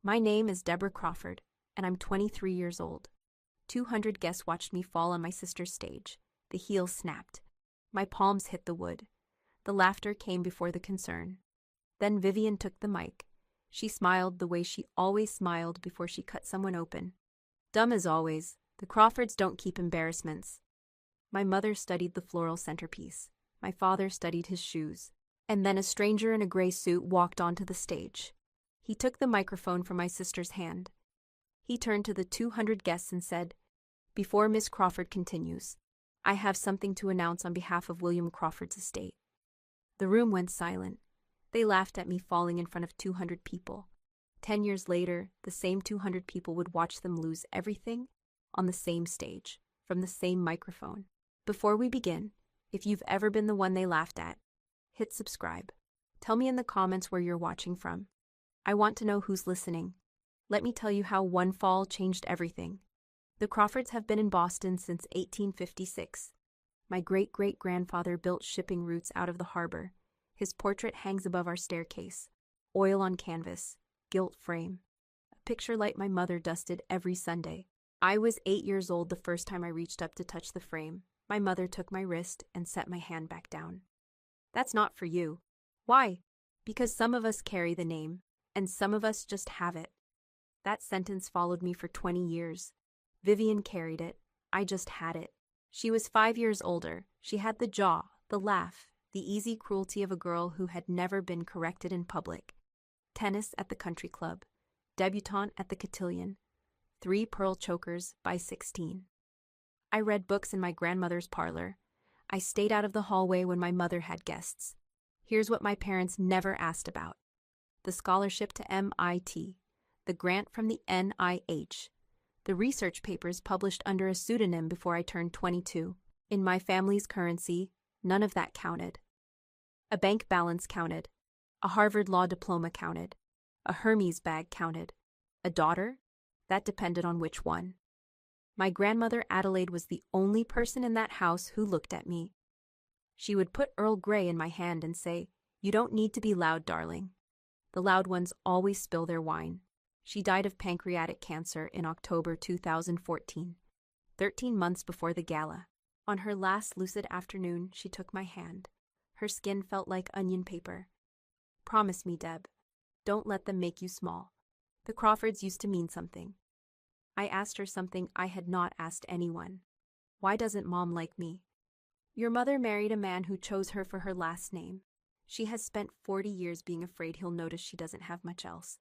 My name is Deborah Crawford, and I'm 23 years old. 200 guests watched me fall on my sister's stage. The heel snapped. My palms hit the wood. The laughter came before the concern. Then Vivian took the mic. She smiled the way she always smiled before she cut someone open. Dumb as always, the Crawfords don't keep embarrassments. My mother studied the floral centerpiece. My father studied his shoes. And then a stranger in a gray suit walked onto the stage. He took the microphone from my sister's hand. He turned to the 200 guests and said, "Before Miss Crawford continues, I have something to announce on behalf of William Crawford's estate." The room went silent. They laughed at me falling in front of 200 people. 10 years later, the same 200 people would watch them lose everything on the same stage, from the same microphone. Before we begin, if you've ever been the one they laughed at, hit subscribe. Tell me in the comments where you're watching from. I want to know who's listening. Let me tell you how one fall changed everything. The Crawfords have been in Boston since 1856. My great-great-grandfather built shipping routes out of the harbor. His portrait hangs above our staircase. Oil on canvas, gilt frame. A picture like my mother dusted every Sunday. I was 8 years old the first time I reached up to touch the frame. My mother took my wrist and set my hand back down. "That's not for you." "Why?" "Because some of us carry the name, and some of us just have it." That sentence followed me for 20 years. Vivian carried it. I just had it. She was 5 years older. She had the jaw, the laugh, the easy cruelty of a girl who had never been corrected in public. Tennis at the country club. Debutante at the cotillion. 3 pearl chokers by 16. I read books in my grandmother's parlor. I stayed out of the hallway when my mother had guests. Here's what my parents never asked about: the scholarship to MIT, the grant from the NIH, the research papers published under a pseudonym before I turned 22. In my family's currency, none of that counted. A bank balance counted. A Harvard law diploma counted. A Hermes bag counted. A daughter? That depended on which one. My grandmother Adelaide was the only person in that house who looked at me. She would put Earl Grey in my hand and say, "You don't need to be loud, darling." The loud ones always spill their wine. She died of pancreatic cancer in October 2014, 13 months before the gala. On her last lucid afternoon, she took my hand. Her skin felt like onion paper. "Promise me, Deb. Don't let them make you small. The Crawfords used to mean something." I asked her something I had not asked anyone. "Why doesn't Mom like me?" "Your mother married a man who chose her for her last name. She has spent 40 years being afraid he'll notice she doesn't have much else.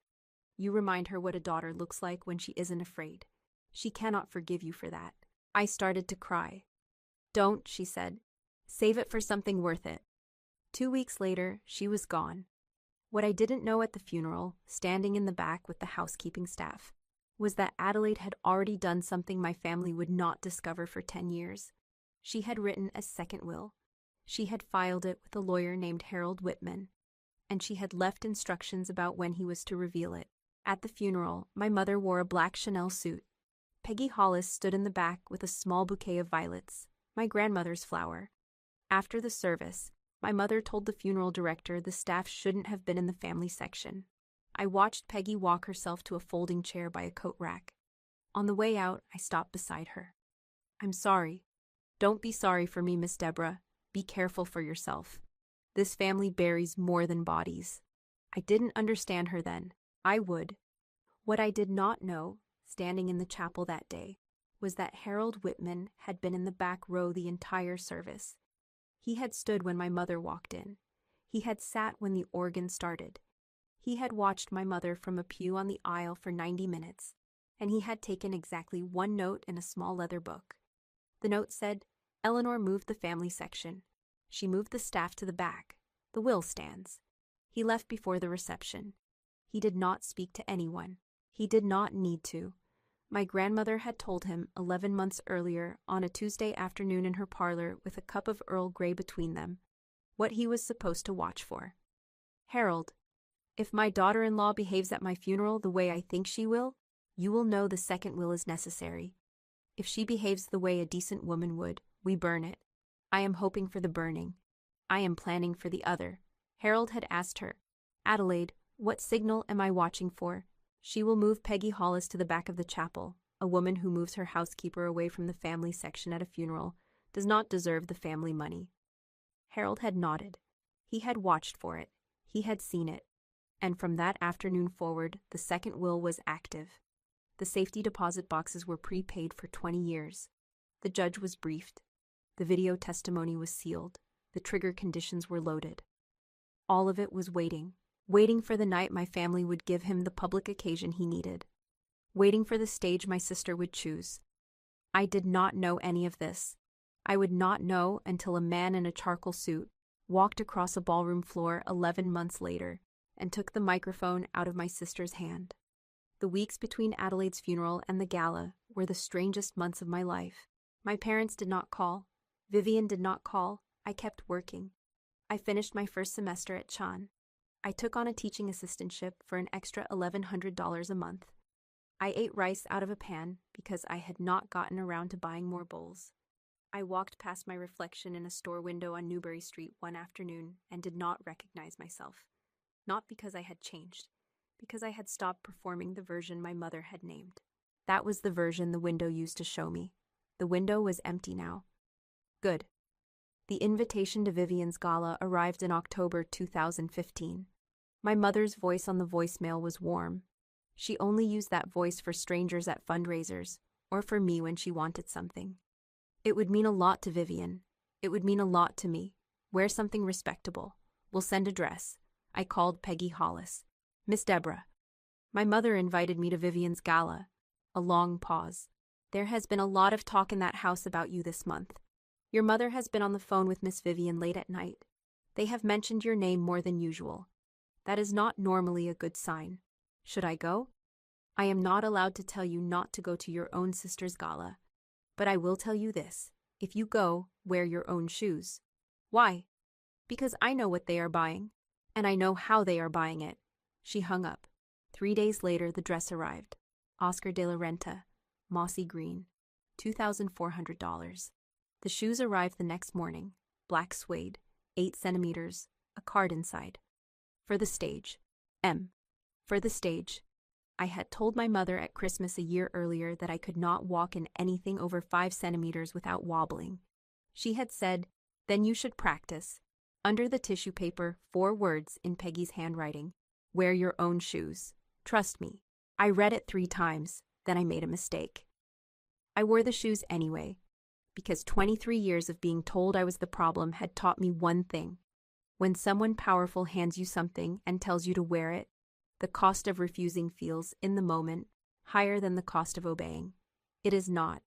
You remind her what a daughter looks like when she isn't afraid. She cannot forgive you for that." I started to cry. "Don't," she said. "Save it for something worth it." 2 weeks later, she was gone. What I didn't know at the funeral, standing in the back with the housekeeping staff, was that Adelaide had already done something my family would not discover for 10 years. She had written a second will. She had filed it with a lawyer named Harold Whitman, and she had left instructions about when he was to reveal it. At the funeral, my mother wore a black Chanel suit. Peggy Hollis stood in the back with a small bouquet of violets, my grandmother's flower. After the service, my mother told the funeral director the staff shouldn't have been in the family section. I watched Peggy walk herself to a folding chair by a coat rack. On the way out, I stopped beside her. "I'm sorry. Don't be sorry for me, Miss Deborah. Be careful for yourself. This family buries more than bodies." I didn't understand her then. I would. What I did not know, standing in the chapel that day, was that Harold Whitman had been in the back row the entire service. He had stood when my mother walked in. He had sat when the organ started. He had watched my mother from a pew on the aisle for 90 minutes, and he had taken exactly one note in a small leather book. The note said, "Eleanor moved the family section. She moved the staff to the back. The will stands." He left before the reception. He did not speak to anyone. He did not need to. My grandmother had told him 11 months earlier on a Tuesday afternoon in her parlor with a cup of Earl Grey between them, what he was supposed to watch for. "Harold, if my daughter-in-law behaves at my funeral the way I think she will, you will know the second will is necessary. If she behaves the way a decent woman would, we burn it. I am hoping for the burning. I am planning for the other." Harold had asked her, "Adelaide, what signal am I watching for?" She will move Peggy Hollis to the back of the chapel. A woman who moves her housekeeper away from the family section at a funeral does not deserve the family money. Harold had nodded. He had watched for it. He had seen it. And from that afternoon forward, the second will was active. The safety deposit boxes were prepaid for 20 years. The judge was briefed. The video testimony was sealed. The trigger conditions were loaded. All of it was waiting for the night my family would give him the public occasion he needed, waiting for the stage my sister would choose. I did not know any of this. I would not know until a man in a charcoal suit walked across a ballroom floor 11 months later and took the microphone out of my sister's hand. The weeks between Adelaide's funeral and the gala were the strangest months of my life. My parents did not call. Vivian did not call. I kept working. I finished my first semester at Chan. I took on a teaching assistantship for an extra $1,100 a month. I ate rice out of a pan because I had not gotten around to buying more bowls. I walked past my reflection in a store window on Newbury Street one afternoon and did not recognize myself. Not because I had changed, because I had stopped performing the version my mother had named. That was the version the window used to show me. The window was empty now. Good. The invitation to Vivian's gala arrived in October 2015. My mother's voice on the voicemail was warm. She only used that voice for strangers at fundraisers, or for me when she wanted something. It would mean a lot to Vivian. It would mean a lot to me. Wear something respectable. We'll send a dress. I called Peggy Hollis. Miss Deborah. My mother invited me to Vivian's gala. A long pause. There has been a lot of talk in that house about you this month. Your mother has been on the phone with Miss Vivian late at night. They have mentioned your name more than usual. That is not normally a good sign. Should I go? I am not allowed to tell you not to go to your own sister's gala. But I will tell you this. If you go, wear your own shoes. Why? Because I know what they are buying. And I know how they are buying it. She hung up. 3 days later, the dress arrived. Oscar de la Renta. Mossy green. $2,400. The shoes arrived the next morning. Black suede. 8 centimeters. A card inside. For the stage. M. For the stage. I had told my mother at Christmas a year earlier that I could not walk in anything over 5 centimeters without wobbling. She had said, then you should practice. Under the tissue paper, 4 words in Peggy's handwriting. Wear your own shoes. Trust me. I read it 3 times, then I made a mistake. I wore the shoes anyway, because 23 years of being told I was the problem had taught me one thing. When someone powerful hands you something and tells you to wear it, the cost of refusing feels, in the moment, higher than the cost of obeying. It is not.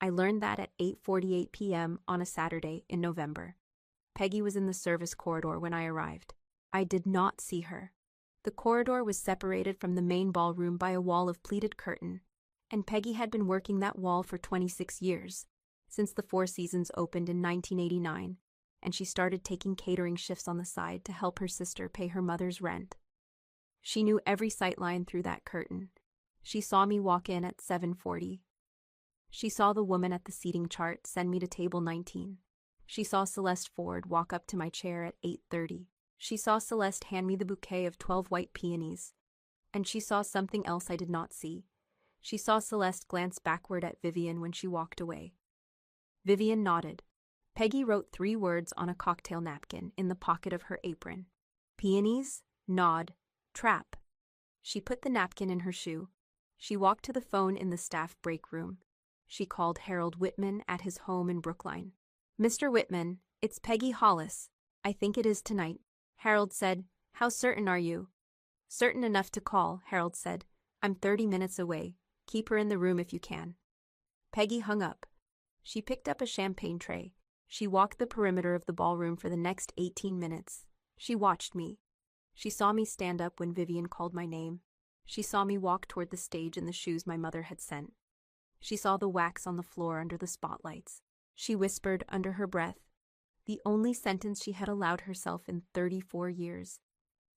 I learned that at 8:48 p.m. on a Saturday in November. Peggy was in the service corridor when I arrived. I did not see her. The corridor was separated from the main ballroom by a wall of pleated curtain, and Peggy had been working that wall for 26 years, since the Four Seasons opened in 1989, and she started taking catering shifts on the side to help her sister pay her mother's rent. She knew every sightline through that curtain. She saw me walk in at 7:40. She saw the woman at the seating chart send me to table 19. She saw Celeste Ford walk up to my chair at 8:30. She saw Celeste hand me the bouquet of 12 white peonies. And she saw something else I did not see. She saw Celeste glance backward at Vivian when she walked away. Vivian nodded. Peggy wrote 3 words on a cocktail napkin in the pocket of her apron. Peonies, nod, trap. She put the napkin in her shoe. She walked to the phone in the staff break room. She called Harold Whitman at his home in Brookline. Mr. Whitman, it's Peggy Hollis. I think it is tonight. Harold said, how certain are you? Certain enough to call, Harold said. I'm 30 minutes away. Keep her in the room if you can. Peggy hung up. She picked up a champagne tray. She walked the perimeter of the ballroom for the next 18 minutes. She watched me. She saw me stand up when Vivian called my name. She saw me walk toward the stage in the shoes my mother had sent. She saw the wax on the floor under the spotlights. She whispered under her breath, the only sentence she had allowed herself in 34 years.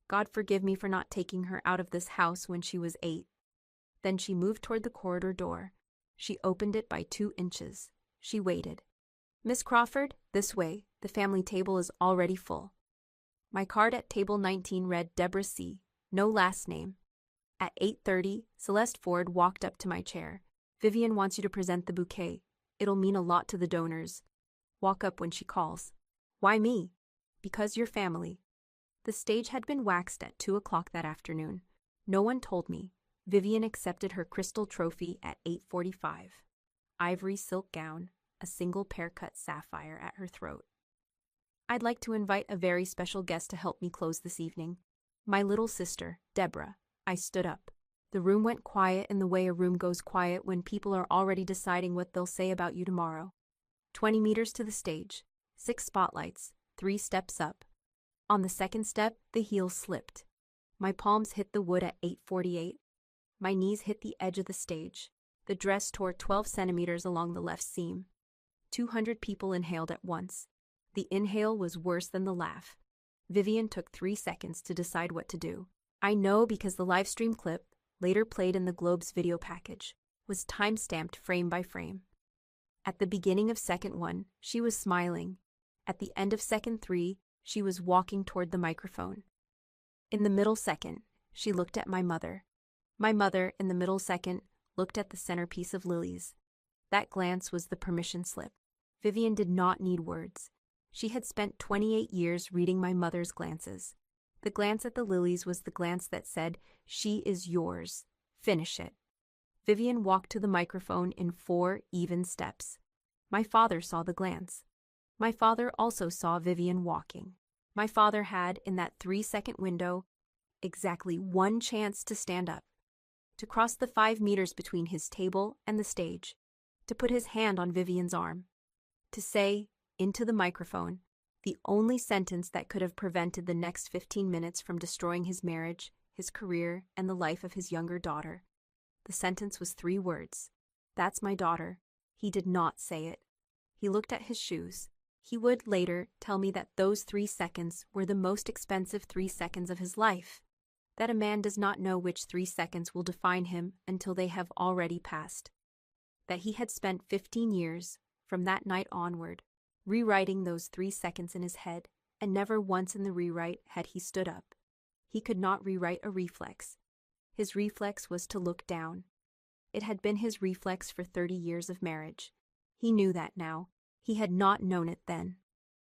God forgive me for not taking her out of this house when she was 8. Then she moved toward the corridor door. She opened it by 2 inches. She waited. Miss Crawford, this way. The family table is already full. My card at table 19 read Deborah C., no last name. At 8:30, Celeste Ford walked up to my chair. Vivian wants you to present the bouquet. It'll mean a lot to the donors. Walk up when she calls. Why me? Because you're family. The stage had been waxed at 2 o'clock that afternoon. No one told me. Vivian accepted her crystal trophy at 8:45. Ivory silk gown, a single pear-cut sapphire at her throat. I'd like to invite a very special guest to help me close this evening. My little sister, Deborah. I stood up. The room went quiet in the way a room goes quiet when people are already deciding what they'll say about you tomorrow. 20 meters to the stage, 6 spotlights, 3 steps up. On the second step, the heels slipped. My palms hit the wood at 8:48. My knees hit the edge of the stage. The dress tore 12 centimeters along the left seam. 200 people inhaled at once. The inhale was worse than the laugh. Vivian took 3 seconds to decide what to do. I know because the live stream clip, later played in the Globe's video package, was time-stamped frame by frame. At the beginning of second 1, she was smiling. At the end of second 3, she was walking toward the microphone. In the middle second, she looked at my mother. My mother, in the middle second, looked at the centerpiece of lilies. That glance was the permission slip. Vivian did not need words. She had spent 28 years reading my mother's glances. The glance at the lilies was the glance that said, "She is yours. Finish it." Vivian walked to the microphone in 4 even steps. My father saw the glance. My father also saw Vivian walking. My father had, in that 3-second window, exactly 1 chance to stand up, to cross the 5 meters between his table and the stage, to put his hand on Vivian's arm, to say, into the microphone, the only sentence that could have prevented the next 15 minutes from destroying his marriage, his career, and the life of his younger daughter. The sentence was 3 words. "That's my daughter." He did not say it. He looked at his shoes. He would later tell me that those 3 seconds were the most expensive 3 seconds of his life, that a man does not know which 3 seconds will define him until they have already passed, that he had spent 15 years, from that night onward, rewriting those 3 seconds in his head, and never once in the rewrite had he stood up. He could not rewrite a reflex. His reflex was to look down. It had been his reflex for 30 years of marriage. He knew that now. He had not known it then.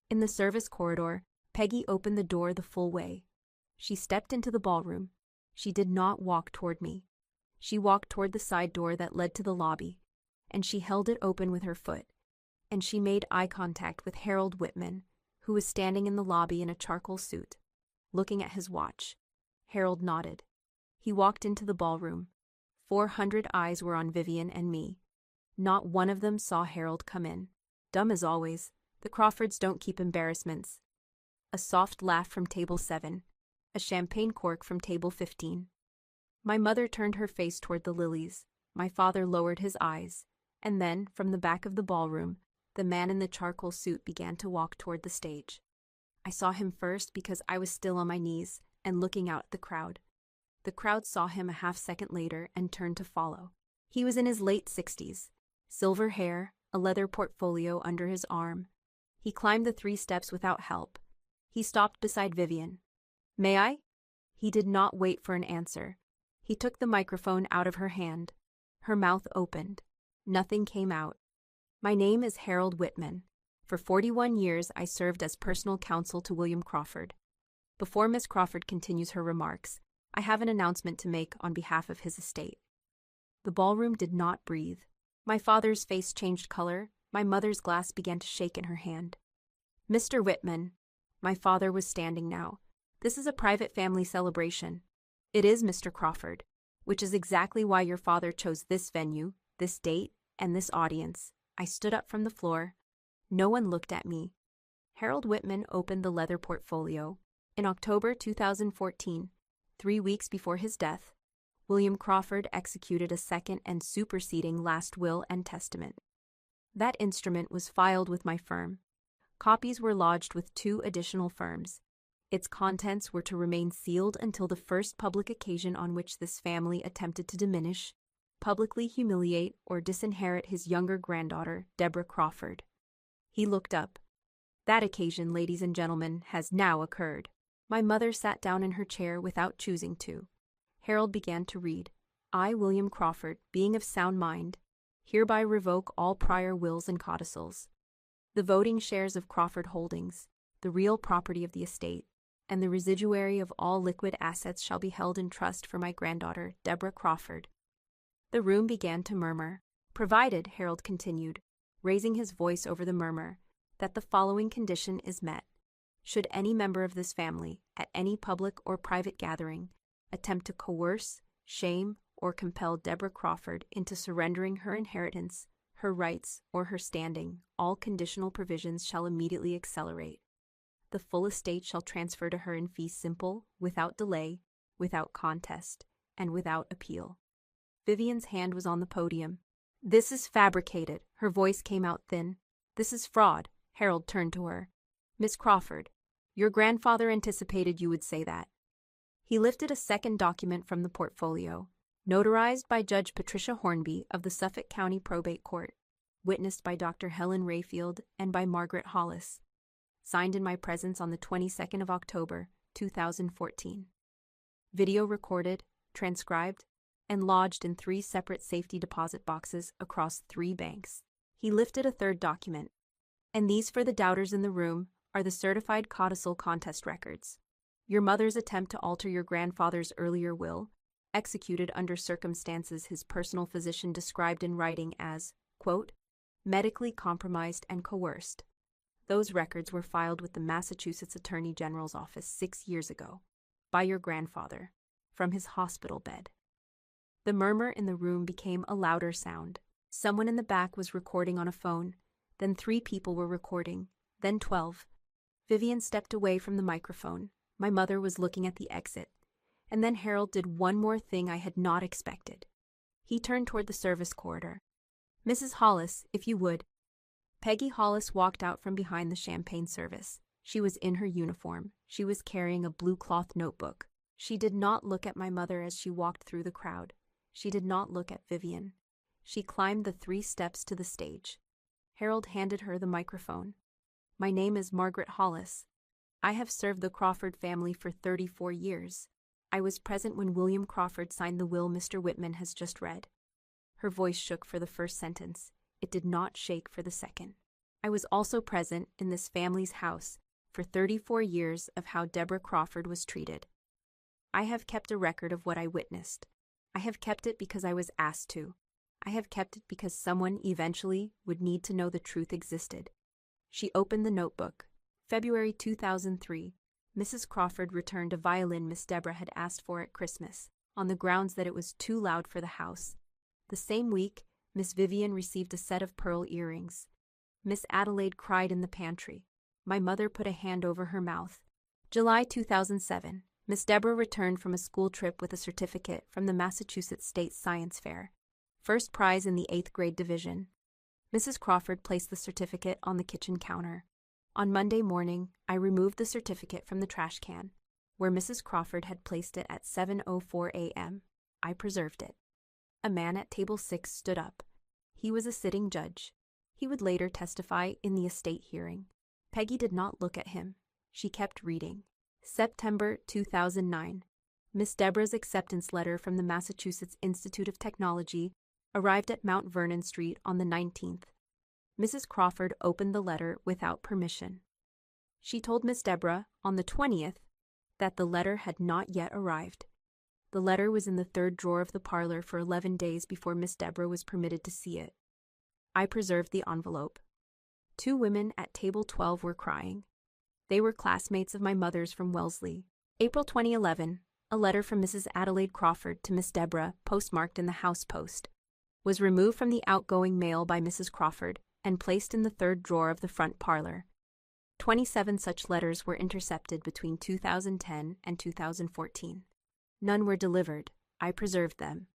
In the service corridor, Peggy opened the door the full way. She stepped into the ballroom. She did not walk toward me. She walked toward the side door that led to the lobby, and she held it open with her foot, and she made eye contact with Harold Whitman, who was standing in the lobby in a charcoal suit, looking at his watch. Harold nodded. He walked into the ballroom. 400 eyes were on Vivian and me. Not one of them saw Harold come in. Dumb as always, the Crawfords don't keep embarrassments. A soft laugh from table 7. A champagne cork from table 15. My mother turned her face toward the lilies. My father lowered his eyes, and then, from the back of the ballroom, the man in the charcoal suit began to walk toward the stage. I saw him first because I was still on my knees and looking out at the crowd. The crowd saw him a half-second later and turned to follow. He was in his late 60s, silver hair, a leather portfolio under his arm. He climbed the 3 steps without help. He stopped beside Vivian. "May I?" He did not wait for an answer. He took the microphone out of her hand. Her mouth opened. Nothing came out. "My name is Harold Whitman. For 41 years I served as personal counsel to William Crawford." Before Miss Crawford continues her remarks, I have an announcement to make on behalf of his estate. The ballroom did not breathe. My father's face changed color. My mother's glass began to shake in her hand. "Mr. Whitman," my father was standing now, "this is a private family celebration. It is, Mr. Crawford, which is exactly why your father chose this venue, this date, and this audience." I stood up from the floor. No one looked at me. Harold Whitman opened the leather portfolio. In October 2014, 3 weeks before his death, William Crawford executed a second and superseding last will and testament. That instrument was filed with my firm. Copies were lodged with 2 additional firms. Its contents were to remain sealed until the first public occasion on which this family attempted to diminish, publicly humiliate, or disinherit his younger granddaughter, Deborah Crawford. He looked up. That occasion, ladies and gentlemen, has now occurred. My mother sat down in her chair without choosing to. Harold began to read. I, William Crawford, being of sound mind, hereby revoke all prior wills and codicils. The voting shares of Crawford Holdings, the real property of the estate, and the residuary of all liquid assets shall be held in trust for my granddaughter, Deborah Crawford. The room began to murmur. Provided, Harold continued, raising his voice over the murmur, that the following condition is met. Should any member of this family, at any public or private gathering, attempt to coerce, shame, or compel Deborah Crawford into surrendering her inheritance, her rights, or her standing, all conditional provisions shall immediately accelerate. The full estate shall transfer to her in fee simple, without delay, without contest, and without appeal. Vivian's hand was on the podium. This is fabricated. Her voice came out thin. This is fraud. Harold turned to her. Miss Crawford, your grandfather anticipated you would say that. He lifted a second document from the portfolio, notarized by Judge Patricia Hornby of the Suffolk County Probate Court, witnessed by Dr. Helen Rayfield and by Margaret Hollis, signed in my presence on the 22nd of October, 2014. Video recorded, transcribed, and lodged in 3 separate safety deposit boxes across 3 banks. He lifted a third document. And these, for the doubters in the room, are the certified codicil contest records. Your mother's attempt to alter your grandfather's earlier will, executed under circumstances his personal physician described in writing as, quote, medically compromised and coerced. Those records were filed with the Massachusetts Attorney General's office 6 years ago, by your grandfather, from his hospital bed. The murmur in the room became a louder sound. Someone in the back was recording on a phone. Then 3 people were recording, then 12. Vivian stepped away from the microphone. My mother was looking at the exit. And then Harold did one more thing I had not expected. He turned toward the service corridor. Mrs. Hollis, if you would. Peggy Hollis walked out from behind the champagne service. She was in her uniform. She was carrying a blue cloth notebook. She did not look at my mother as she walked through the crowd. She did not look at Vivian. She climbed the 3 steps to the stage. Harold handed her the microphone. My name is Margaret Hollis. I have served the Crawford family for 34 years. I was present when William Crawford signed the will Mr. Whitman has just read. Her voice shook for the first sentence. It did not shake for the second. I was also present in this family's house for 34 years of how Deborah Crawford was treated. I have kept a record of what I witnessed. I have kept it because I was asked to. I have kept it because someone eventually would need to know the truth existed. She opened the notebook. February 2003. Mrs. Crawford returned a violin Miss Deborah had asked for at Christmas, on the grounds that it was too loud for the house. The same week, Miss Vivian received a set of pearl earrings. Miss Adelaide cried in the pantry. My mother put a hand over her mouth. July 2007. Miss Deborah returned from a school trip with a certificate from the Massachusetts State Science Fair. First prize in the 8th grade division. Mrs. Crawford placed the certificate on the kitchen counter. On Monday morning, I removed the certificate from the trash can, where Mrs. Crawford had placed it at 7:04 a.m. I preserved it. A man at table 6 stood up. He was a sitting judge. He would later testify in the estate hearing. Peggy did not look at him. She kept reading. September 2009. Miss Deborah's acceptance letter from the Massachusetts Institute of Technology arrived at Mount Vernon Street on the 19th. Mrs. Crawford opened the letter without permission. She told Miss Deborah on the 20th that the letter had not yet arrived. The letter was in the 3rd drawer of the parlor for 11 days before Miss Deborah was permitted to see it. I preserved the envelope. 2 women at table 12 were crying. They were classmates of my mother's from Wellesley. April 2011, a letter from Mrs. Adelaide Crawford to Miss Deborah, postmarked in the house post, was removed from the outgoing mail by Mrs. Crawford and placed in the 3rd drawer of the front parlor. 27 such letters were intercepted between 2010 and 2014. None were delivered. I preserved them.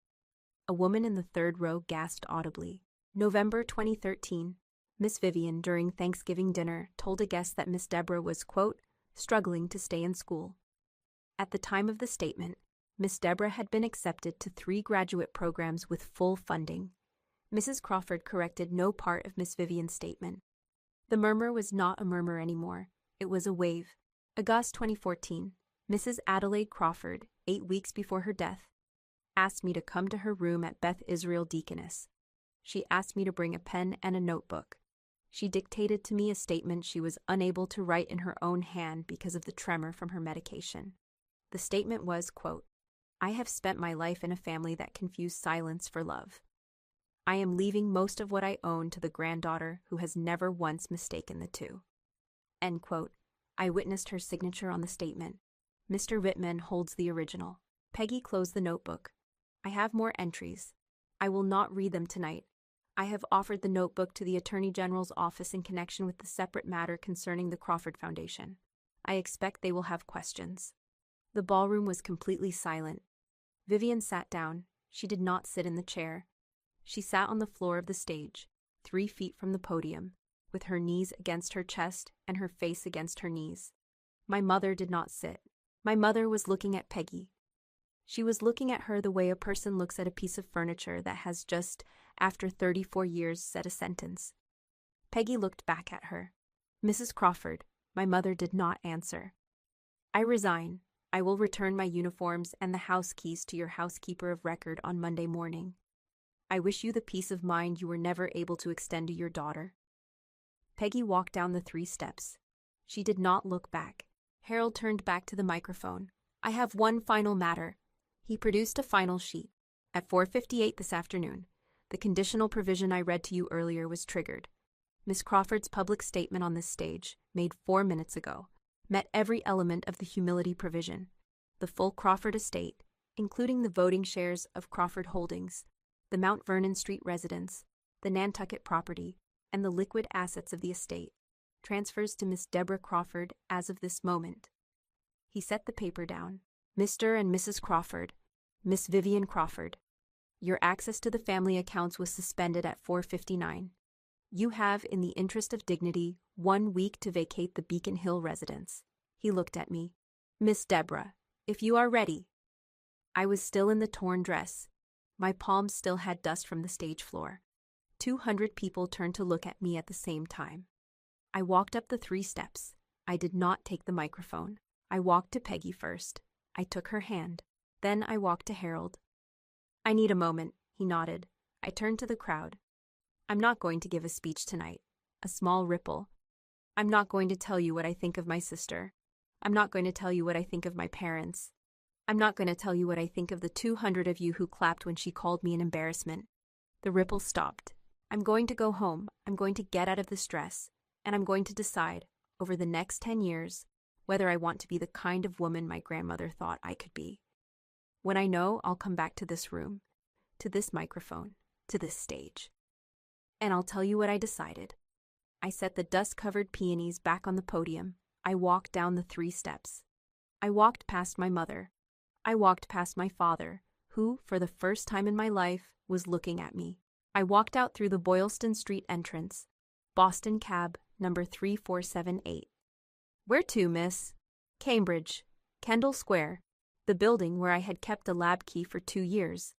A woman in the 3rd row gasped audibly. November 2013. Miss Vivian, during Thanksgiving dinner, told a guest that Miss Deborah was, quote, struggling to stay in school. At the time of the statement, Miss Deborah had been accepted to 3 graduate programs with full funding. Mrs. Crawford corrected no part of Miss Vivian's statement. The murmur was not a murmur anymore. It was a wave. August 2014. Mrs. Adelaide Crawford, 8 weeks before her death, asked me to come to her room at Beth Israel Deaconess. She asked me to bring a pen and a notebook. She dictated to me a statement she was unable to write in her own hand because of the tremor from her medication. The statement was, quote, "I have spent my life in a family that confused silence for love. I am leaving most of what I own to the granddaughter who has never once mistaken the two." End quote. I witnessed her signature on the statement. Mr. Whitman holds the original. Peggy closed the notebook. I have more entries. I will not read them tonight. I have offered the notebook to the Attorney General's office in connection with the separate matter concerning the Crawford Foundation. I expect they will have questions. The ballroom was completely silent. Vivian sat down. She did not sit in the chair. She sat on the floor of the stage, 3 feet from the podium, with her knees against her chest and her face against her knees. My mother did not sit. My mother was looking at Peggy. She was looking at her the way a person looks at a piece of furniture that has just, after 34 years, said a sentence. Peggy looked back at her. "Mrs. Crawford," my mother did not answer. "I resign. I will return my uniforms and the house keys to your housekeeper of record on Monday morning. I wish you the peace of mind you were never able to extend to your daughter." Peggy walked down the 3 steps. She did not look back. Harold turned back to the microphone. "I have one final matter." He produced a final sheet. At 4:58 this afternoon, the conditional provision I read to you earlier was triggered. Miss Crawford's public statement on this stage, made 4 minutes ago, met every element of the humility provision. The full Crawford estate, including the voting shares of Crawford Holdings, the Mount Vernon Street residence, the Nantucket property, and the liquid assets of the estate, transfers to Miss Deborah Crawford as of this moment. He set the paper down. "Mr. and Mrs. Crawford, Miss Vivian Crawford, your access to the family accounts was suspended at 4:59. You have, in the interest of dignity, 1 week to vacate the Beacon Hill residence." He looked at me. "Miss Deborah, if you are ready." I was still in the torn dress. My palms still had dust from the stage floor. 200 people turned to look at me at the same time. I walked up the 3 steps. I did not take the microphone. I walked to Peggy first. I took her hand. Then I walked to Harold. "I need a moment," he nodded. I turned to the crowd. "I'm not going to give a speech tonight." A small ripple. "I'm not going to tell you what I think of my sister. I'm not going to tell you what I think of my parents. I'm not going to tell you what I think of the 200 of you who clapped when she called me an embarrassment." The ripple stopped. "I'm going to go home. I'm going to get out of this dress. And I'm going to decide, over the next 10 years, whether I want to be the kind of woman my grandmother thought I could be. When I know, I'll come back to this room, to this microphone, to this stage. And I'll tell you what I decided." I set the dust-covered peonies back on the podium. I walked down the 3 steps. I walked past my mother. I walked past my father, who, for the first time in my life, was looking at me. I walked out through the Boylston Street entrance. Boston cab, number 3478. "Where to, miss?" "Cambridge. Kendall Square. The building where I had kept a lab key for 2 years,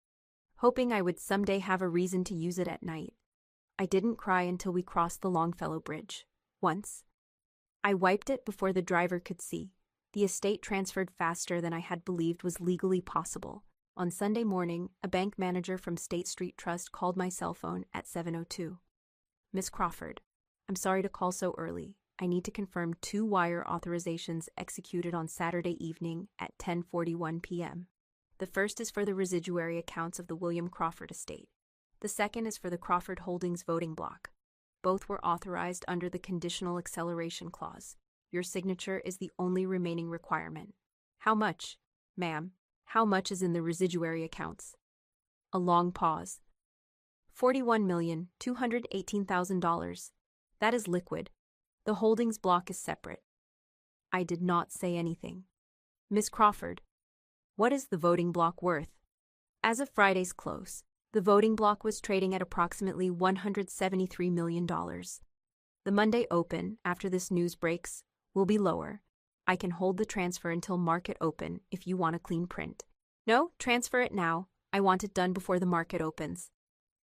hoping I would someday have a reason to use it at night. I didn't cry until we crossed the Longfellow Bridge. Once. I wiped it before the driver could see. The estate transferred faster than I had believed was legally possible. On Sunday morning, a bank manager from State Street Trust called my cell phone at 7:02. "Miss Crawford, I'm sorry to call so early. I need to confirm 2 wire authorizations executed on Saturday evening at 10:41 p.m. The first is for the residuary accounts of the William Crawford estate. The second is for the Crawford Holdings voting block. Both were authorized under the Conditional Acceleration Clause. Your signature is the only remaining requirement." "How much, ma'am? How much is in the residuary accounts?" A long pause. $41,218,000. That is liquid. The holdings block is separate." I did not say anything. "Miss Crawford, what is the voting block worth?" As of Friday's close, the voting block was trading at approximately $173 million. The Monday open, after this news breaks, will be lower. I can hold the transfer until market open if you want a clean print. "No, transfer it now. I want it done before the market opens."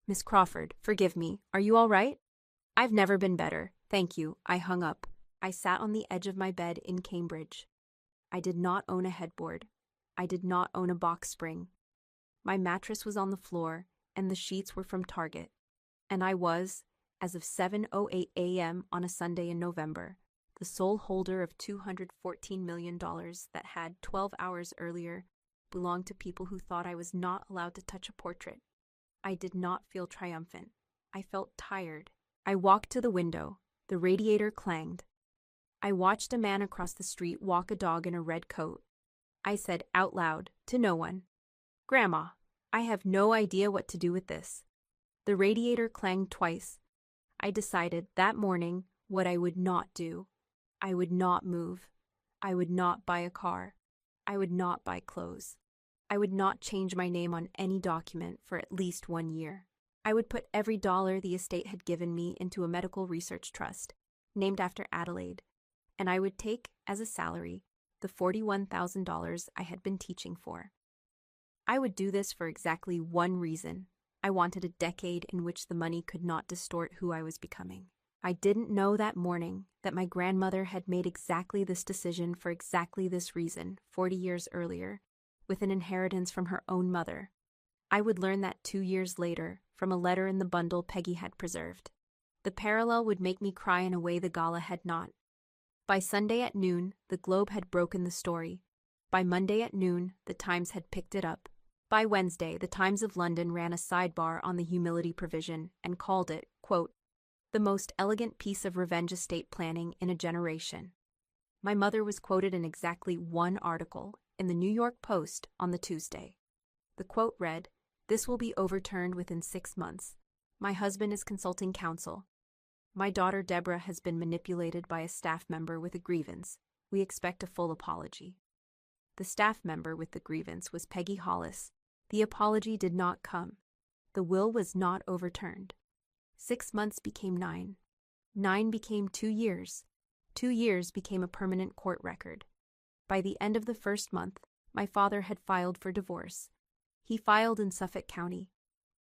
"Miss Crawford, forgive me. Are you all right?" "I've never been better. Thank you." I hung up. I sat on the edge of my bed in Cambridge. I did not own a headboard. I did not own a box spring. My mattress was on the floor, and the sheets were from Target. And I was, as of 7:08 a.m. on a Sunday in November, the sole holder of $214 million that had 12 hours earlier belonged to people who thought I was not allowed to touch a portrait. I did not feel triumphant. I felt tired. I walked to the window. The radiator clanged. I watched a man across the street walk a dog in a red coat. I said out loud, to no one, "Grandma, I have no idea what to do with this." The radiator clanged twice. I decided that morning what I would not do. I would not move. I would not buy a car. I would not buy clothes. I would not change my name on any document for at least 1 year. I would put every dollar the estate had given me into a medical research trust, named after Adelaide, and I would take, as a salary, the $41,000 I had been teaching for. I would do this for exactly one reason. I wanted a decade in which the money could not distort who I was becoming. I didn't know that morning that my grandmother had made exactly this decision for exactly this reason 40 years earlier, with an inheritance from her own mother. I would learn that 2 years later from a letter in the bundle Peggy had preserved. The parallel would make me cry in a way the Gala had not. By Sunday at noon, the Globe had broken the story. By Monday at noon, the Times had picked it up. By Wednesday, the Times of London ran a sidebar on the humility provision and called it, quote, "the most elegant piece of revenge estate planning in a generation." My mother was quoted in exactly one article in the New York Post on the Tuesday. The quote read, "This will be overturned within 6 months. My husband is consulting counsel. My daughter Deborah has been manipulated by a staff member with a grievance. We expect a full apology." The staff member with the grievance was Peggy Hollis. The apology did not come. The will was not overturned. 6 months became 9. 9 became 2 years. 2 years became a permanent court record. By the end of the first month, my father had filed for divorce. He filed in Suffolk County.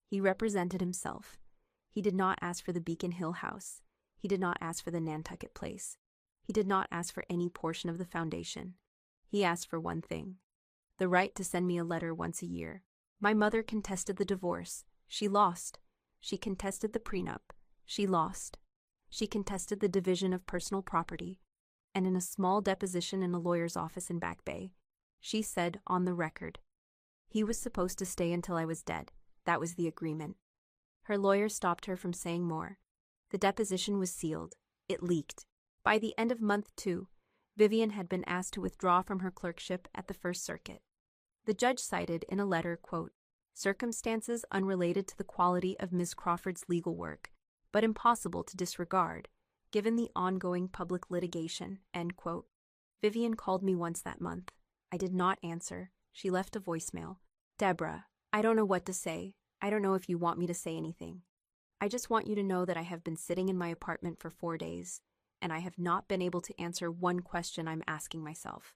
He represented himself. He did not ask for the Beacon Hill house. He did not ask for the Nantucket place. He did not ask for any portion of the foundation. He asked for one thing: the right to send me a letter once a year. My mother contested the divorce. She lost. She contested the prenup. She lost. She contested the division of personal property. And in a small deposition in a lawyer's office in Back Bay, she said on the record, "He was supposed to stay until I was dead. That was the agreement." Her lawyer stopped her from saying more. The deposition was sealed. It leaked. By the end of month 2, Vivian had been asked to withdraw from her clerkship at the First Circuit. The judge cited in a letter, quote, "circumstances unrelated to the quality of Ms. Crawford's legal work, but impossible to disregard, given the ongoing public litigation," end quote. Vivian called me once that month. I did not answer. She left a voicemail. "Deborah, I don't know what to say. I don't know if you want me to say anything. I just want you to know that I have been sitting in my apartment for 4 days, and I have not been able to answer one question I'm asking myself,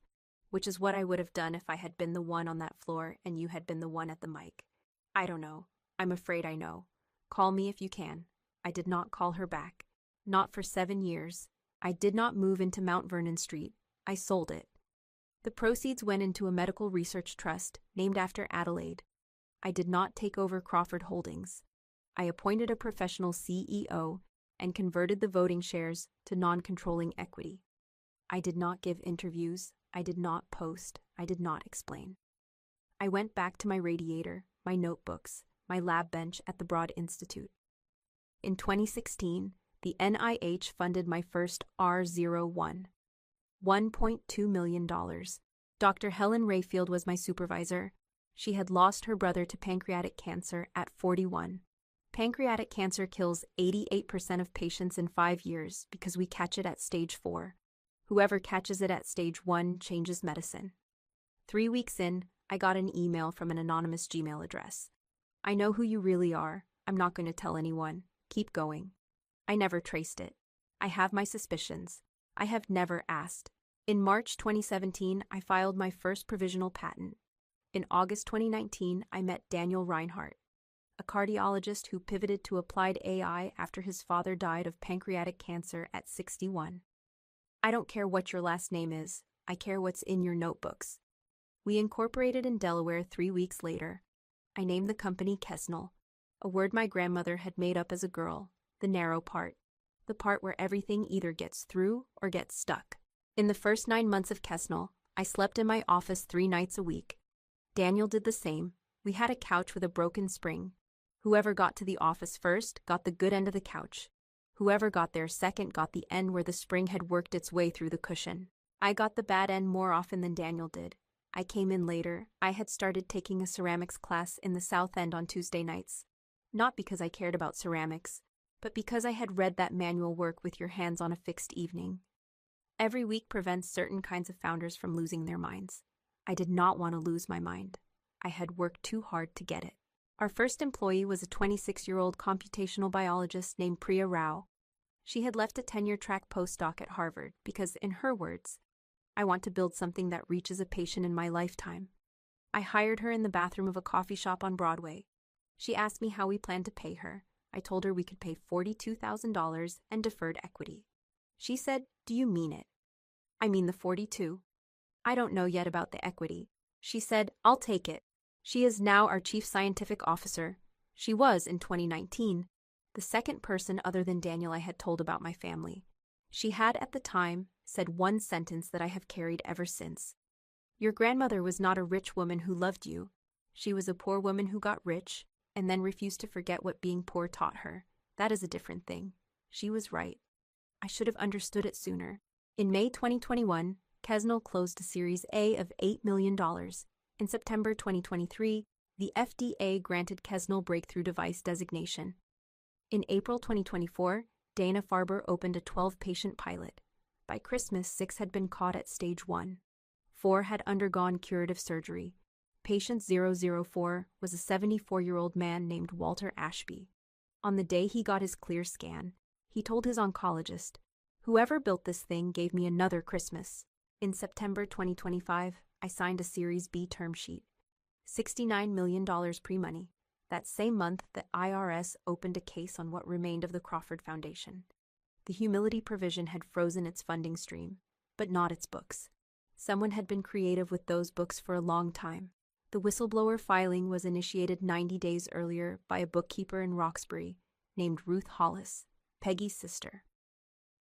which is what I would have done if I had been the one on that floor and you had been the one at the mic. I don't know. I'm afraid I know. Call me if you can." I did not call her back. Not for 7 years. I did not move into Mount Vernon Street. I sold it. The proceeds went into a medical research trust named after Adelaide. I did not take over Crawford Holdings. I appointed a professional CEO and converted the voting shares to non-controlling equity. I did not give interviews. I did not post. I did not explain. I went back to my radiator, my notebooks, my lab bench at the Broad Institute. In 2016, the NIH funded my first R01, $1.2 million. Dr. Helen Rayfield was my supervisor. She had lost her brother to pancreatic cancer at 41. Pancreatic cancer kills 88% of patients in 5 years because we catch it at stage 4. Whoever catches it at stage 1 changes medicine. 3 weeks in, I got an email from an anonymous Gmail address. "I know who you really are. I'm not going to tell anyone. Keep going." I never traced it. I have my suspicions. I have never asked. In March 2017, I filed my first provisional patent. In August 2019, I met Daniel Reinhardt, a cardiologist who pivoted to applied AI after his father died of pancreatic cancer at 61. I don't care what your last name is. I care what's in your notebooks. We incorporated in Delaware 3 weeks later. I named the company Kesnel, a word my grandmother had made up as a girl, the narrow part, the part where everything either gets through or gets stuck. In the first 9 months of Kesnel, I slept in my office 3 nights a week. Daniel did the same. We had a couch with a broken spring. Whoever got to the office first got the good end of the couch. Whoever got there second got the end where the spring had worked its way through the cushion. I got the bad end more often than Daniel did. I came in later. I had started taking a ceramics class in the South End on Tuesday nights. Not because I cared about ceramics, but because I had read that manual work with your hands on a fixed evening. Every week prevents certain kinds of founders from losing their minds. I did not want to lose my mind. I had worked too hard to get it. Our first employee was a 26-year-old computational biologist named Priya Rao. She had left a tenure-track postdoc at Harvard because, in her words, I want to build something that reaches a patient in my lifetime. I hired her in the bathroom of a coffee shop on Broadway. She asked me how we planned to pay her. I told her we could pay $42,000 and deferred equity. She said, "Do you mean it?" "I mean the 42. "I don't know yet about the equity." She said, "I'll take it." She is now our chief scientific officer. She was, in 2019, the second person other than Daniel I had told about my family. She had, at the time, said one sentence that I have carried ever since. "Your grandmother was not a rich woman who loved you. She was a poor woman who got rich and then refused to forget what being poor taught her. That is a different thing." She was right. I should have understood it sooner. In May 2021, Kesnel closed a Series A of $8 million. In September 2023, the FDA granted Kesnel Breakthrough Device designation. In April 2024, Dana-Farber opened a 12-patient pilot. By Christmas, 6 had been caught at stage 1. 4 had undergone curative surgery. Patient 004 was a 74-year-old man named Walter Ashby. On the day he got his clear scan, he told his oncologist, "Whoever built this thing gave me another Christmas." In September 2025, I signed a Series B term sheet, $69 million pre-money. That same month, the IRS opened a case on what remained of the Crawford Foundation. The humility provision had frozen its funding stream, but not its books. Someone had been creative with those books for a long time. The whistleblower filing was initiated 90 days earlier by a bookkeeper in Roxbury named Ruth Hollis, Peggy's sister.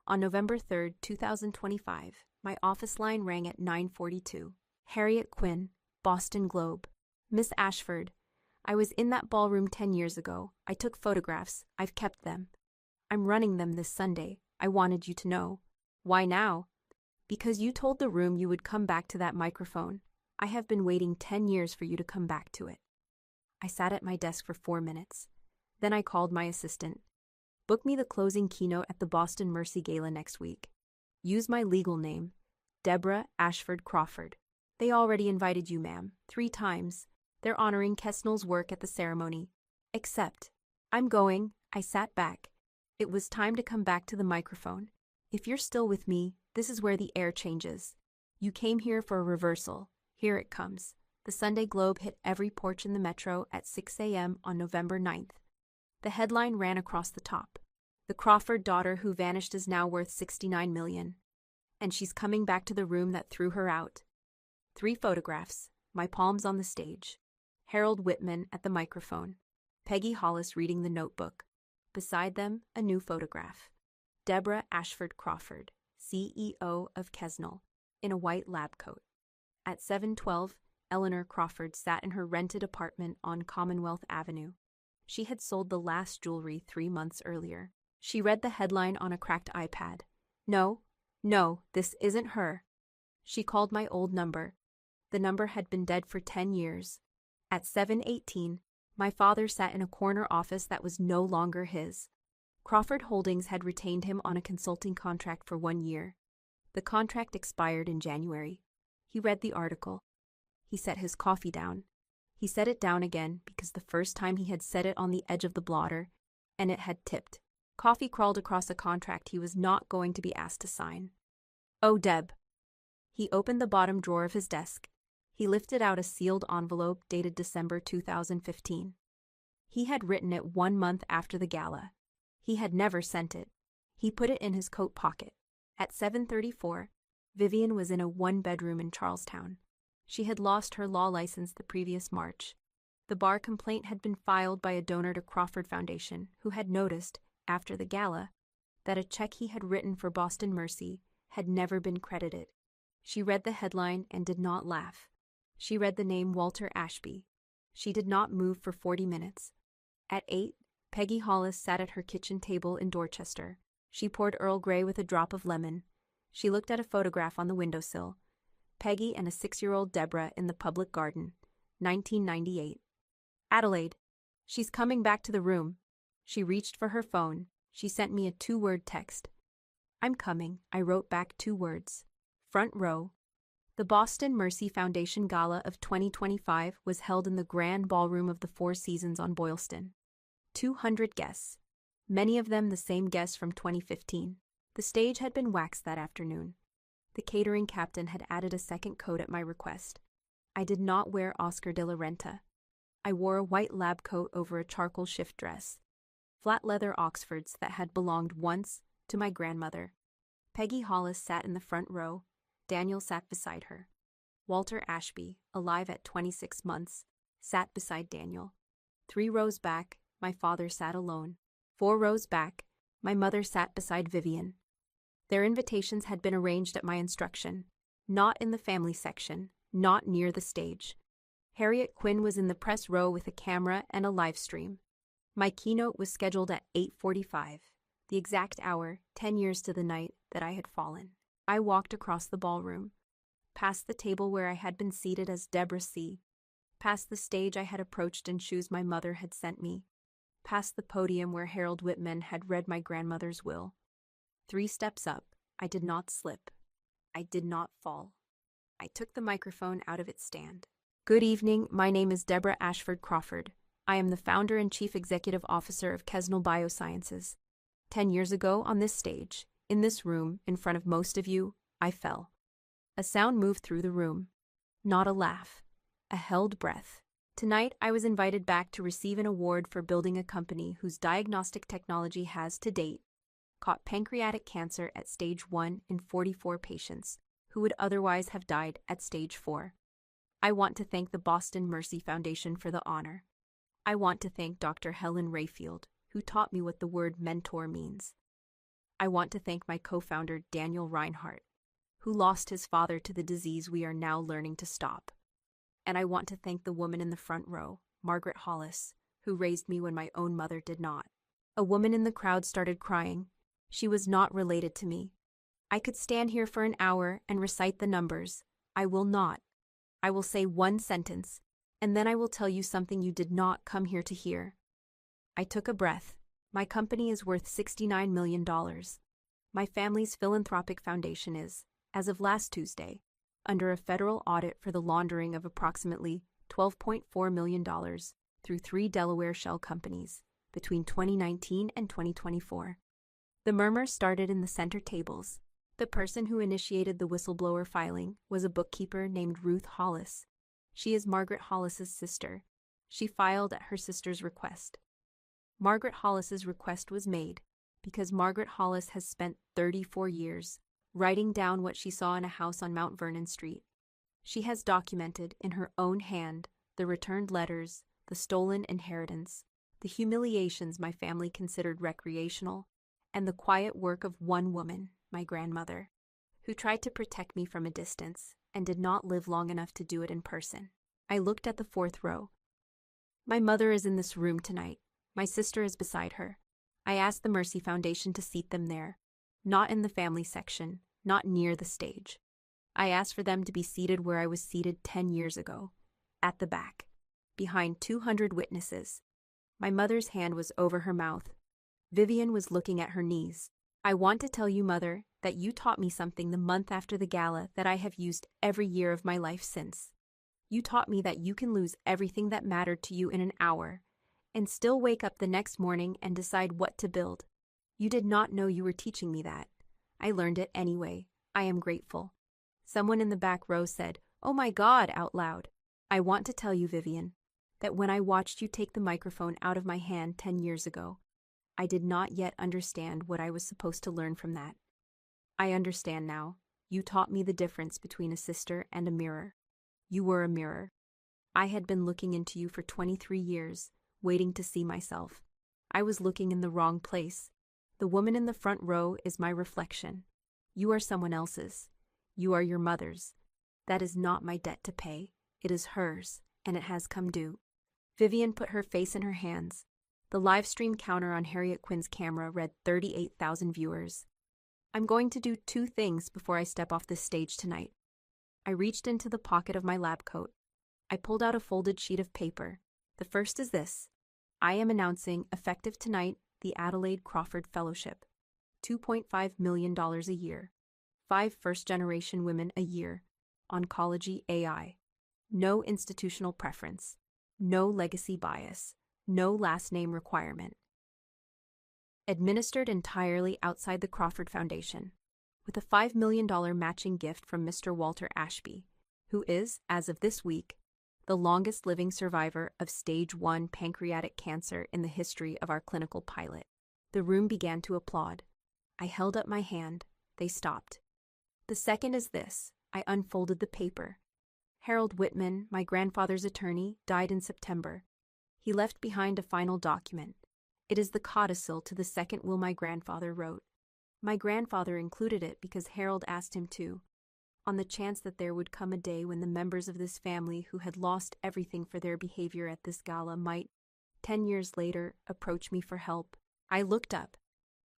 On November 3, 2025, my office line rang at 9:42. "Harriet Quinn, Boston Globe. Miss Ashford, I was in that ballroom 10 years ago. I took photographs. I've kept them. I'm running them this Sunday. I wanted you to know." "Why now?" "Because you told the room you would come back to that microphone. I have been waiting 10 years for you to come back to it." I sat at my desk for 4 minutes. Then I called my assistant. "Book me the closing keynote at the Boston Mercy Gala next week. Use my legal name, Deborah Ashford Crawford. They already invited you, ma'am, 3 times. They're honoring Kesnel's work at the ceremony. Accept." "I'm going." I sat back. It was time to come back to the microphone. If you're still with me, this is where the air changes. You came here for a reversal. Here it comes. The Sunday Globe hit every porch in the metro at 6 a.m. on November 9th. The headline ran across the top. "The Crawford daughter who vanished is now worth $69 million. And she's coming back to the room that threw her out." 3 photographs, my palms on the stage. Harold Whitman at the microphone. Peggy Hollis reading the notebook. Beside them, a new photograph. Deborah Ashford Crawford, CEO of Kesnel, in a white lab coat. At 7:12, Eleanor Crawford sat in her rented apartment on Commonwealth Avenue. She had sold the last jewelry 3 months earlier. She read the headline on a cracked iPad. No, this isn't her. She called my old number. The number had been dead for 10 years. At 7:18, my father sat in a corner office that was no longer his. Crawford Holdings had retained him on a consulting contract for 1 year. The contract expired in January. He read the article. He set his coffee down. He set it down again because the first time he had set it on the edge of the blotter, and it had tipped. Coffee crawled across a contract he was not going to be asked to sign. "Oh, Deb." He opened the bottom drawer of his desk. He lifted out a sealed envelope dated December 2015. He had written it 1 month after the gala. He had never sent it. He put it in his coat pocket. At 7:34, Vivian was in a 1-bedroom in Charlestown. She had lost her law license the previous March. The bar complaint had been filed by a donor to Crawford Foundation who had noticed, after the gala, that a check he had written for Boston Mercy had never been credited. She read the headline and did not laugh. She read the name Walter Ashby. She did not move for 40 minutes. At 8, Peggy Hollis sat at her kitchen table in Dorchester. She poured Earl Grey with a drop of lemon. She looked at a photograph on the windowsill. Peggy and a 6-year-old Deborah in the public garden, 1998. Adelaide. She's coming back to the room. She reached for her phone. She sent me a 2-word text. I'm coming, I wrote back 2 words. Front row. The Boston Mercy Foundation Gala of 2025 was held in the Grand Ballroom of the Four Seasons on Boylston. 200 guests. Many of them the same guests from 2015. The stage had been waxed that afternoon. The catering captain had added a second coat at my request. I did not wear Oscar de la Renta. I wore a white lab coat over a charcoal shift dress. Flat leather Oxfords that had belonged once to my grandmother. Peggy Hollis sat in the front row. Daniel sat beside her. Walter Ashby, alive at 26 months, sat beside Daniel. 3 rows back, my father sat alone. 4 rows back, my mother sat beside Vivian. Their invitations had been arranged at my instruction, not in the family section, not near the stage. Harriet Quinn was in the press row with a camera and a live stream. My keynote was scheduled at 8:45, the exact hour, 10 years to the night, that I had fallen. I walked across the ballroom, past the table where I had been seated as Deborah C., past the stage I had approached in shoes my mother had sent me, past the podium where Harold Whitman had read my grandmother's will. 3 steps up, I did not slip. I did not fall. I took the microphone out of its stand. Good evening, my name is Deborah Ashford Crawford. I am the founder and chief executive officer of Kesnel Biosciences. 10 years ago, on this stage, in this room, in front of most of you, I fell. A sound moved through the room. Not a laugh. A held breath. Tonight, I was invited back to receive an award for building a company whose diagnostic technology has, to date, caught pancreatic cancer at stage 1 in 44 patients who would otherwise have died at stage 4. I want to thank the Boston Mercy Foundation for the honor. I want to thank Dr. Helen Rayfield, who taught me what the word mentor means. I want to thank my co-founder Daniel Reinhardt, who lost his father to the disease we are now learning to stop. And I want to thank the woman in the front row, Margaret Hollis, who raised me when my own mother did not. A woman in the crowd started crying. She was not related to me. I could stand here for an hour and recite the numbers. I will not. I will say one sentence, and then I will tell you something you did not come here to hear. I took a breath. My company is worth $69 million. My family's philanthropic foundation is, as of last Tuesday, under a federal audit for the laundering of approximately $12.4 million through 3 Delaware shell companies between 2019 and 2024. The murmur started in the center tables. The person who initiated the whistleblower filing was a bookkeeper named Ruth Hollis. She is Margaret Hollis's sister. She filed at her sister's request. Margaret Hollis's request was made because Margaret Hollis has spent 34 years writing down what she saw in a house on Mount Vernon Street. She has documented in her own hand the returned letters, the stolen inheritance, the humiliations my family considered recreational, and the quiet work of one woman, my grandmother, who tried to protect me from a distance and did not live long enough to do it in person. I looked at the 4th row. My mother is in this room tonight. My sister is beside her. I asked the Mercy Foundation to seat them there, not in the family section, not near the stage. I asked for them to be seated where I was seated 10 years ago, at the back, behind 200 witnesses. My mother's hand was over her mouth. Vivian was looking at her knees. I want to tell you, Mother, that you taught me something the month after the gala that I have used every year of my life since. You taught me that you can lose everything that mattered to you in an hour and still wake up the next morning and decide what to build. You did not know you were teaching me that. I learned it anyway. I am grateful. Someone in the back row said, "Oh my God," out loud. I want to tell you, Vivian, that when I watched you take the microphone out of my hand 10 years ago, I did not yet understand what I was supposed to learn from that. I understand now. You taught me the difference between a sister and a mirror. You were a mirror. I had been looking into you for 23 years, waiting to see myself. I was looking in the wrong place. The woman in the front row is my reflection. You are someone else's. You are your mother's. That is not my debt to pay. It is hers, and it has come due. Vivian put her face in her hands. The live stream counter on Harriet Quinn's camera read 38,000 viewers. I'm going to do 2 things before I step off this stage tonight. I reached into the pocket of my lab coat. I pulled out a folded sheet of paper. The first is this. I am announcing, effective tonight, the Adelaide Crawford Fellowship. $2.5 million a year. 5 first-generation women a year. Oncology AI. No institutional preference. No legacy bias. No last name requirement. Administered entirely outside the Crawford Foundation, with a $5 million matching gift from Mr. Walter Ashby, who is, as of this week, the longest living survivor of stage 1 pancreatic cancer in the history of our clinical pilot. The room began to applaud. I held up my hand. They stopped. The second is this. I unfolded the paper. Harold Whitman, my grandfather's attorney, died in September. He left behind a final document. It is the codicil to the second will my grandfather wrote. My grandfather included it because Harold asked him to, on the chance that there would come a day when the members of this family who had lost everything for their behavior at this gala might, 10 years later, approach me for help. I looked up.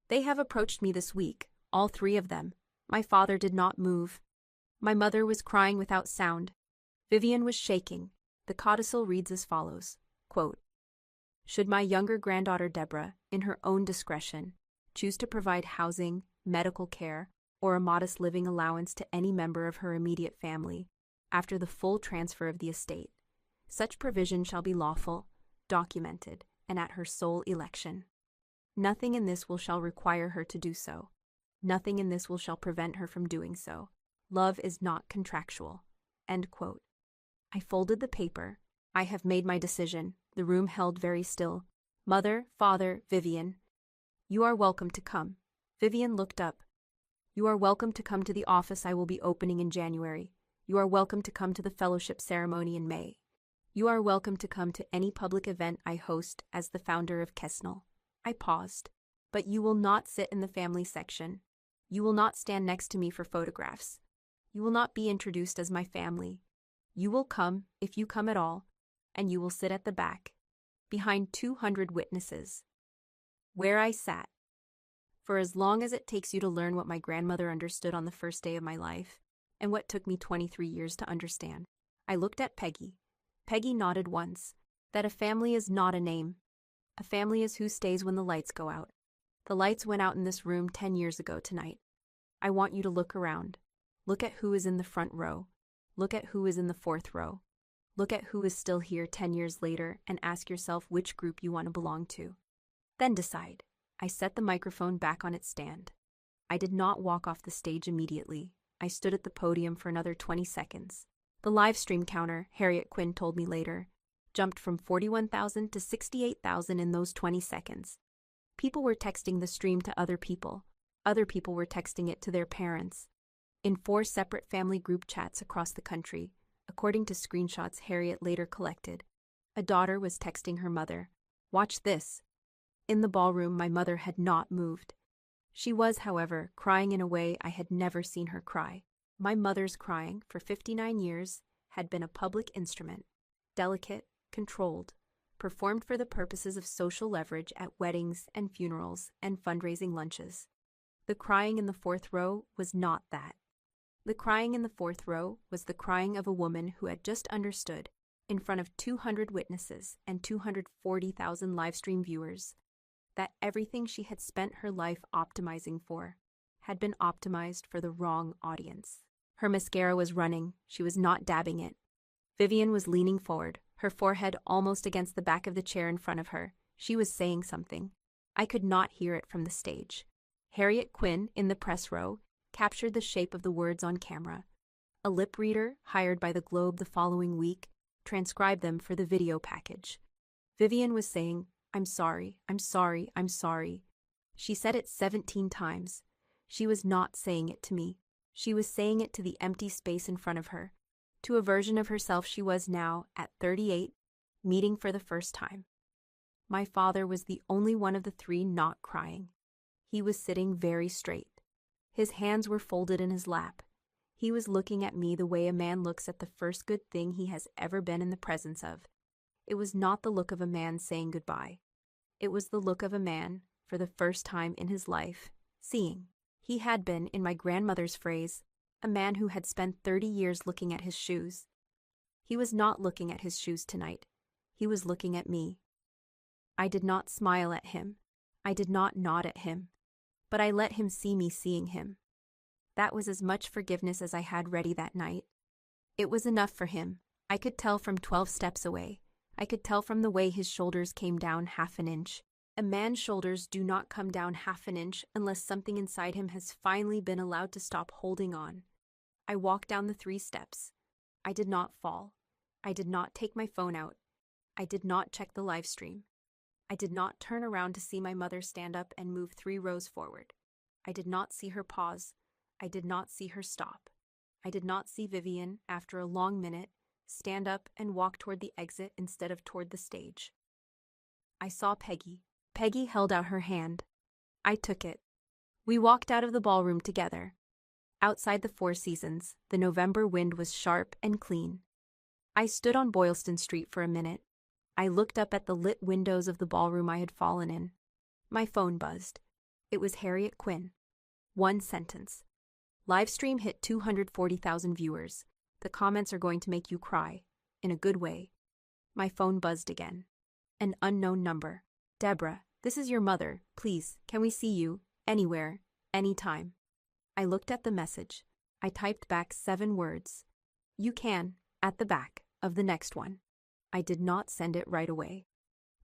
They have approached me this week, all 3 of them. My father did not move. My mother was crying without sound. Vivian was shaking. The codicil reads as follows, quote, should my younger granddaughter Deborah, in her own discretion, choose to provide housing, medical care, or a modest living allowance to any member of her immediate family, after the full transfer of the estate, such provision shall be lawful, documented, and at her sole election. Nothing in this will shall require her to do so. Nothing in this will shall prevent her from doing so. Love is not contractual. End quote. I folded the paper. I have made my decision. The room held very still. Mother, father, Vivian. You are welcome to come. Vivian looked up. You are welcome to come to the office I will be opening in January. You are welcome to come to the fellowship ceremony in May. You are welcome to come to any public event I host as the founder of Kesnel. I paused. But you will not sit in the family section. You will not stand next to me for photographs. You will not be introduced as my family. You will come, if you come at all, and you will sit at the back, behind 200 witnesses, where I sat. For as long as it takes you to learn what my grandmother understood on the first day of my life, and what took me 23 years to understand, I looked at Peggy. Peggy nodded once, that a family is not a name. A family is who stays when the lights go out. The lights went out in this room 10 years ago tonight. I want you to look around. Look at who is in the front row. Look at who is in the 4th row. Look at who is still here 10 years later and ask yourself which group you want to belong to. Then decide. I set the microphone back on its stand. I did not walk off the stage immediately. I stood at the podium for another 20 seconds. The live stream counter, Harriet Quinn told me later, jumped from 41,000 to 68,000 in those 20 seconds. People were texting the stream to other people. Other people were texting it to their parents. In 4 separate family group chats across the country, according to screenshots Harriet later collected, a daughter was texting her mother, "Watch this." In the ballroom, my mother had not moved. She was, however, crying in a way I had never seen her cry. My mother's crying, for 59 years, had been a public instrument, delicate, controlled, performed for the purposes of social leverage at weddings and funerals and fundraising lunches. The crying in the 4th row was not that. The crying in the 4th row was the crying of a woman who had just understood, in front of 200 witnesses and 240,000 livestream viewers, that everything she had spent her life optimizing for had been optimized for the wrong audience. Her mascara was running. She was not dabbing it. Vivian was leaning forward, her forehead almost against the back of the chair in front of her. She was saying something. I could not hear it from the stage. Harriet Quinn, in the press row, captured the shape of the words on camera. A lip reader, hired by the Globe the following week, transcribed them for the video package. Vivian was saying, "I'm sorry, I'm sorry, I'm sorry." She said it 17 times. She was not saying it to me. She was saying it to the empty space in front of her. to a version of herself she was now, at 38, meeting for the first time. My father was the only one of the three not crying. He was sitting very straight. His hands were folded in his lap. He was looking at me the way a man looks at the first good thing he has ever been in the presence of. It was not the look of a man saying goodbye. It was the look of a man, for the first time in his life, seeing. He had been, in my grandmother's phrase, a man who had spent 30 years looking at his shoes. He was not looking at his shoes tonight. He was looking at me. I did not smile at him. I did not nod at him. But I let him see me seeing him. That was as much forgiveness as I had ready that night. It was enough for him. I could tell from 12 steps away. I could tell from the way his shoulders came down half an inch. A man's shoulders do not come down half an inch unless something inside him has finally been allowed to stop holding on. I walked down the 3 steps. I did not fall. I did not take my phone out. I did not check the live stream. I did not turn around to see my mother stand up and move 3 rows forward. I did not see her pause. I did not see her stop. I did not see Vivian, after a long minute, stand up and walk toward the exit instead of toward the stage. I saw Peggy. Peggy held out her hand. I took it. We walked out of the ballroom together. Outside the Four Seasons, the November wind was sharp and clean. I stood on Boylston Street for a minute. I looked up at the lit windows of the ballroom I had fallen in. My phone buzzed. It was Harriet Quinn. 1 sentence. Livestream hit 240,000 viewers. The comments are going to make you cry. In a good way. My phone buzzed again. An unknown number. Deborah, this is your mother. Please, can we see you? Anywhere. Anytime. I looked at the message. I typed back 7 words. You can, at the back of the next one. I did not send it right away.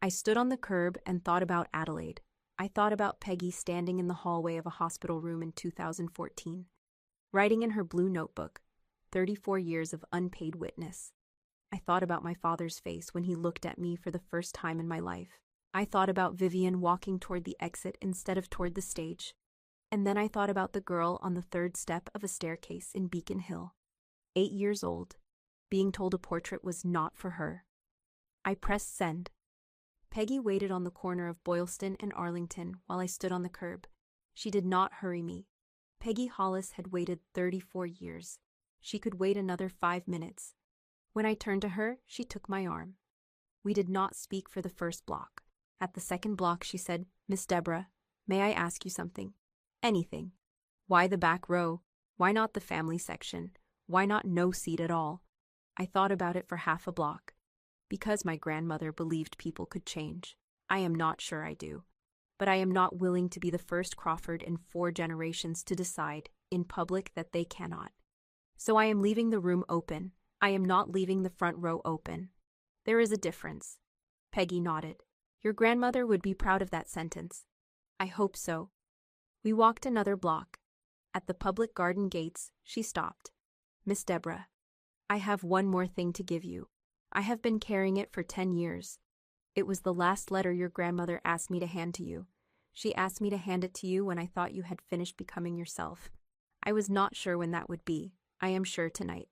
I stood on the curb and thought about Adelaide. I thought about Peggy standing in the hallway of a hospital room in 2014, writing in her blue notebook, 34 years of unpaid witness. I thought about my father's face when he looked at me for the first time in my life. I thought about Vivian walking toward the exit instead of toward the stage. And then I thought about the girl on the 3rd step of a staircase in Beacon Hill, 8 years old, being told a portrait was not for her. I pressed send. Peggy waited on the corner of Boylston and Arlington while I stood on the curb. She did not hurry me. Peggy Hollis had waited 34 years. She could wait another 5 minutes. When I turned to her, she took my arm. We did not speak for the first block. At the second block, she said, Miss Deborah, may I ask you something? Anything. Why the back row? Why not the family section? Why not no seat at all? I thought about it for half a block. Because my grandmother believed people could change. I am not sure I do. But I am not willing to be the first Crawford in 4 generations to decide, in public, that they cannot. So I am leaving the room open. I am not leaving the front row open. There is a difference. Peggy nodded. Your grandmother would be proud of that sentence. I hope so. We walked another block. At the public garden gates, she stopped. Miss Deborah, I have one more thing to give you. I have been carrying it for 10 years. It was the last letter your grandmother asked me to hand to you. She asked me to hand it to you when I thought you had finished becoming yourself. I was not sure when that would be. I am sure tonight.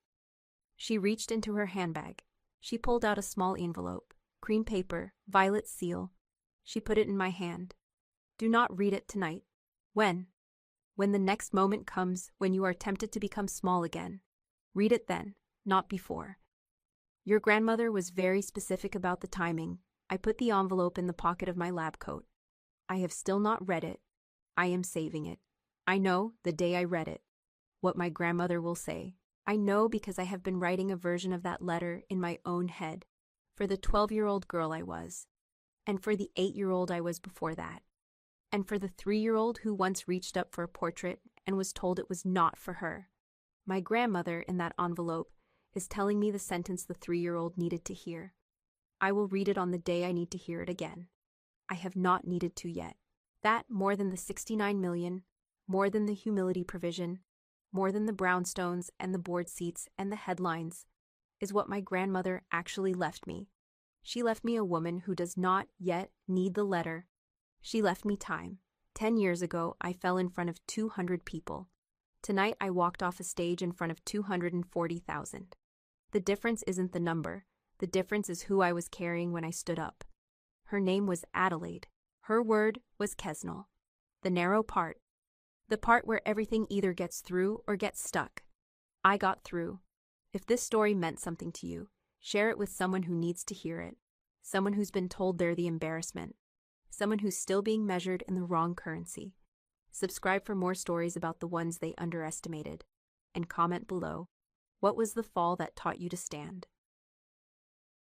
She reached into her handbag. She pulled out a small envelope, cream paper, violet seal. She put it in my hand. Do not read it tonight. When? When the next moment comes, when you are tempted to become small again. Read it then, not before. Your grandmother was very specific about the timing. I put the envelope in the pocket of my lab coat. I have still not read it. I am saving it. I know, the day I read it, what my grandmother will say. I know because I have been writing a version of that letter in my own head, for the 12-year-old girl I was, and for the 8-year-old I was before that, and for the 3-year-old who once reached up for a portrait and was told it was not for her. My grandmother, in that envelope, is telling me the sentence the 3-year-old needed to hear. I will read it on the day I need to hear it again. I have not needed to yet. That, more than the 69 million, more than the humility provision, more than the brownstones and the board seats and the headlines, is what my grandmother actually left me. She left me a woman who does not yet need the letter. She left me time. 10 years ago, I fell in front of 200 people. Tonight, I walked off a stage in front of 240,000. The difference isn't the number. The difference is who I was carrying when I stood up. Her name was Adelaide. Her word was Kesnel. The narrow part. The part where everything either gets through or gets stuck. I got through. If this story meant something to you, share it with someone who needs to hear it. Someone who's been told they're the embarrassment. Someone who's still being measured in the wrong currency. Subscribe for more stories about the ones they underestimated. And comment below, what was the fall that taught you to stand?